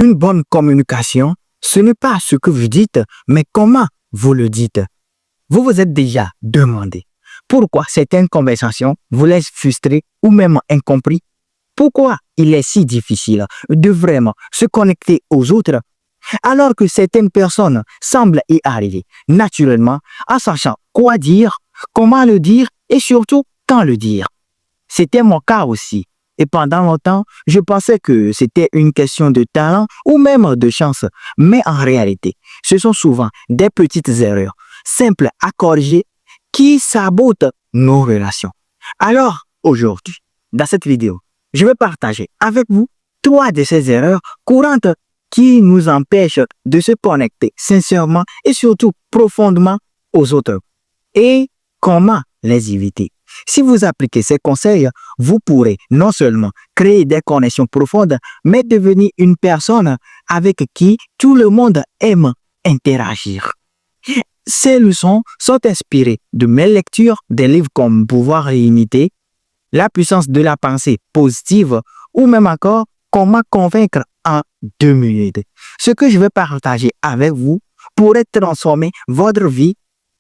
Une bonne communication, ce n'est pas ce que vous dites, mais comment vous le dites. Vous vous êtes déjà demandé pourquoi certaines conversations vous laissent frustré ou même incompris. Pourquoi il est si difficile de vraiment se connecter aux autres alors que certaines personnes semblent y arriver naturellement en sachant quoi dire, comment le dire et surtout quand le dire. C'était mon cas aussi. Et pendant longtemps, je pensais que c'était une question de talent ou même de chance. Mais en réalité, ce sont souvent des petites erreurs simples à corriger qui sabotent nos relations. Alors, aujourd'hui, dans cette vidéo, je vais partager avec vous 3 de ces erreurs courantes qui nous empêchent de se connecter sincèrement et surtout profondément aux autres. Et comment les éviter. Si vous appliquez ces conseils, vous pourrez non seulement créer des connexions profondes, mais devenir une personne avec qui tout le monde aime interagir. Ces leçons sont inspirées de mes lectures des livres comme Pouvoir illimité, La puissance de la pensée positive ou même encore Comment convaincre en 2 minutes. Ce que je vais partager avec vous pourrait transformer votre vie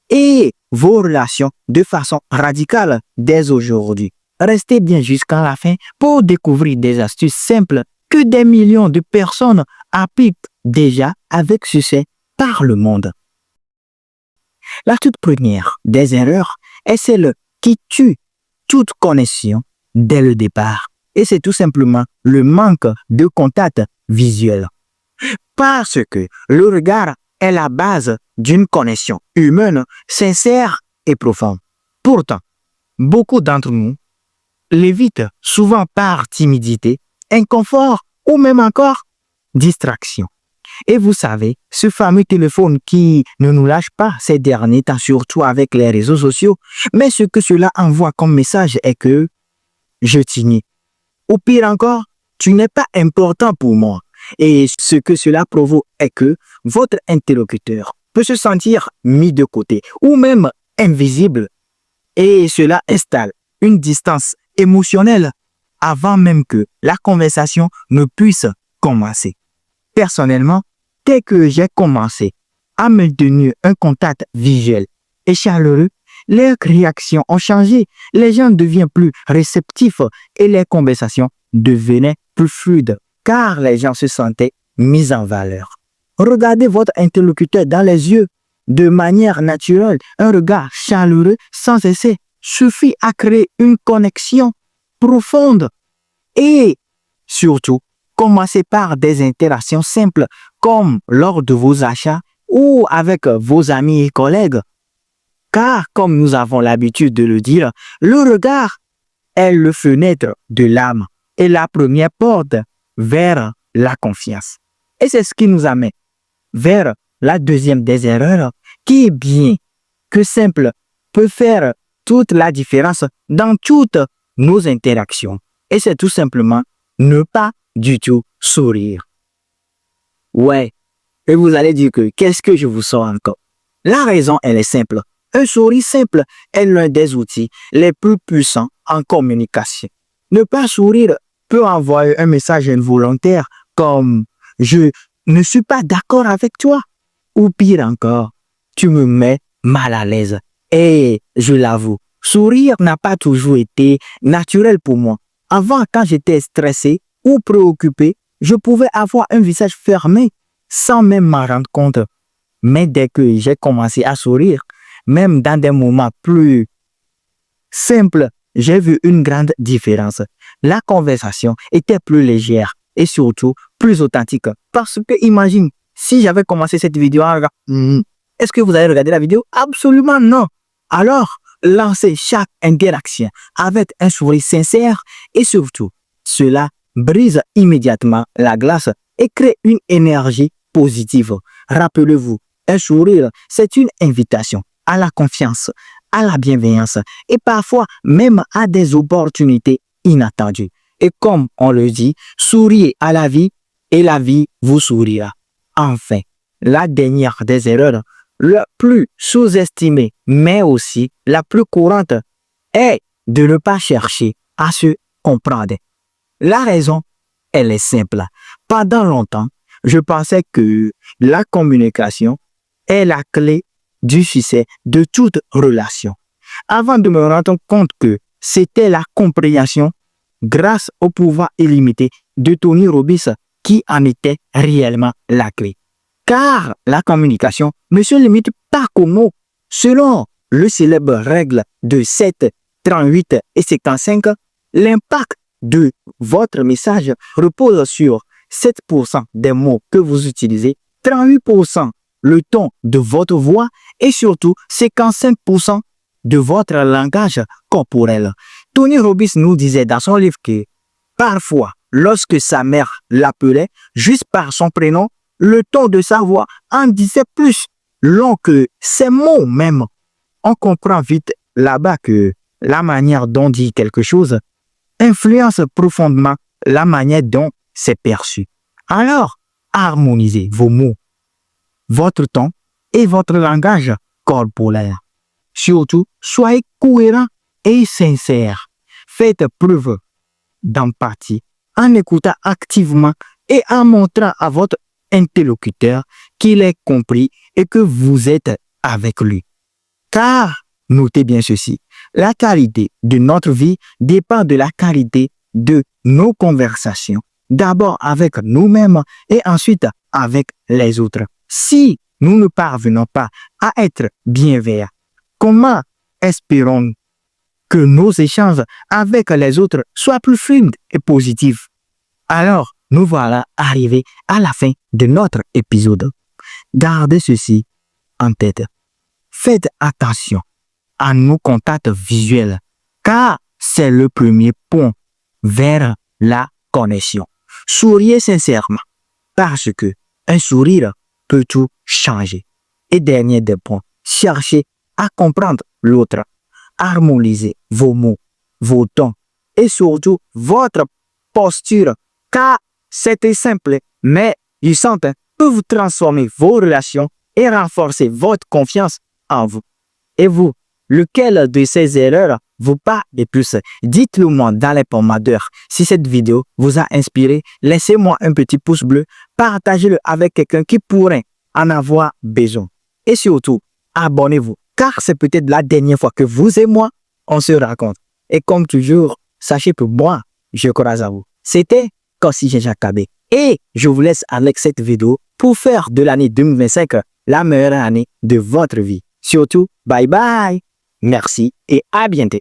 et vos relations de façon radicale dès aujourd'hui. Restez bien jusqu'à la fin pour découvrir des astuces simples que des millions de personnes appliquent déjà avec succès par le monde. La toute première des erreurs est celle qui tue toute connexion dès le départ. Et c'est tout simplement le manque de contact visuel. Parce que le regard est la base d'une connexion humaine sincère et profonde. Pourtant, beaucoup d'entre nous l'évitent souvent par timidité, inconfort ou même encore distraction. Et vous savez, ce fameux téléphone qui ne nous lâche pas ces derniers temps, surtout avec les réseaux sociaux, mais ce que cela envoie comme message est que je t'ignore. Ou pire encore, tu n'es pas important pour moi. Et ce que cela provoque est que votre interlocuteur peut se sentir mis de côté ou même invisible. Et cela installe une distance émotionnelle avant même que la conversation ne puisse commencer. Personnellement, dès que j'ai commencé à maintenir un contact visuel et chaleureux, leurs réactions ont changé, les gens deviennent plus réceptifs et les conversations devenaient plus fluides car les gens se sentaient mis en valeur. Regardez votre interlocuteur dans les yeux de manière naturelle, un regard chaleureux sans essai suffit à créer une connexion profonde et surtout, commencez par des interactions simples comme lors de vos achats ou avec vos amis et collègues. Car, comme nous avons l'habitude de le dire, le regard est le fenêtre de l'âme et la première porte vers la confiance. Et c'est ce qui nous amène vers la deuxième des erreurs qui est bien que simple peut faire toute la différence dans toutes nos interactions. Et c'est tout simplement ne pas du tout sourire. Ouais, et vous allez dire que qu'est-ce que je vous sors encore? La raison, elle est simple. Un sourire simple est l'un des outils les plus puissants en communication. Ne pas sourire peut envoyer un message involontaire comme « je ne suis pas d'accord avec toi » ou pire encore « tu me mets mal à l'aise ». Et je l'avoue, sourire n'a pas toujours été naturel pour moi. Avant, quand j'étais stressé ou préoccupé, je pouvais avoir un visage fermé sans même m'en rendre compte. Mais dès que j'ai commencé à sourire, même dans des moments plus simples, j'ai vu une grande différence. La conversation était plus légère et surtout plus authentique. Parce que imagine, si j'avais commencé cette vidéo, est-ce que vous avez regardé la vidéo? Absolument non. Alors, lancez chaque interaction avec un sourire sincère et surtout, cela brise immédiatement la glace et crée une énergie positive. Rappelez-vous, un sourire, c'est une invitation à la confiance, à la bienveillance et parfois même à des opportunités inattendues. Et comme on le dit, souriez à la vie et la vie vous sourira. Enfin, la dernière des erreurs, la plus sous-estimée, mais aussi la plus courante, est de ne pas chercher à se comprendre. La raison, elle est simple. Pendant longtemps, je pensais que la communication est la clé du succès de toute relation. Avant de me rendre compte que c'était la compréhension grâce au pouvoir illimité de Tony Robbins qui en était réellement la clé. Car la communication ne se limite pas qu'aux mots. Selon le célèbre règle de 7, 38 et 55, l'impact de votre message repose sur 7% des mots que vous utilisez, 38% le ton de votre voix et surtout 55% de votre langage corporel. Tony Robbins nous disait dans son livre que parfois, lorsque sa mère l'appelait juste par son prénom, le ton de sa voix en disait plus long que ses mots même. On comprend vite là-bas que la manière dont dit quelque chose influence profondément la manière dont c'est perçu. Alors, harmonisez vos mots, votre ton et votre langage corporel. Surtout, soyez cohérent et sincère. Faites preuve d'empathie en écoutant activement et en montrant à votre interlocuteur qu'il est compris et que vous êtes avec lui. Car, notez bien ceci, la qualité de notre vie dépend de la qualité de nos conversations. D'abord avec nous-mêmes et ensuite avec les autres. Si nous ne parvenons pas à être bienveillants, comment espérons-nous que nos échanges avec les autres soient plus fluides et positifs? Alors, nous voilà arrivés à la fin de notre épisode. Gardez ceci en tête. Faites attention à nos contacts visuels, car c'est le premier pont vers la connexion. Souriez sincèrement, parce que un sourire peut tout changer. Et dernier des points, cherchez à comprendre l'autre. Harmonisez vos mots, vos tons et surtout votre posture, car c'est simple, mais puissante, peut vous transformer vos relations et renforcer votre confiance en vous. Et vous, lequel de ces erreurs vous parle le plus? Dites-le moi dans les commentaires. Si cette vidéo vous a inspiré, laissez-moi un petit pouce bleu, partagez-le avec quelqu'un qui pourrait en avoir besoin. Et surtout, abonnez-vous, car c'est peut-être la dernière fois que vous et moi, on se rencontre. Et comme toujours, sachez que moi, je crois à vous. C'était Kossi Jacabé. Et je vous laisse avec cette vidéo pour faire de l'année 2025 la meilleure année de votre vie. Surtout, bye bye. Merci et à bientôt.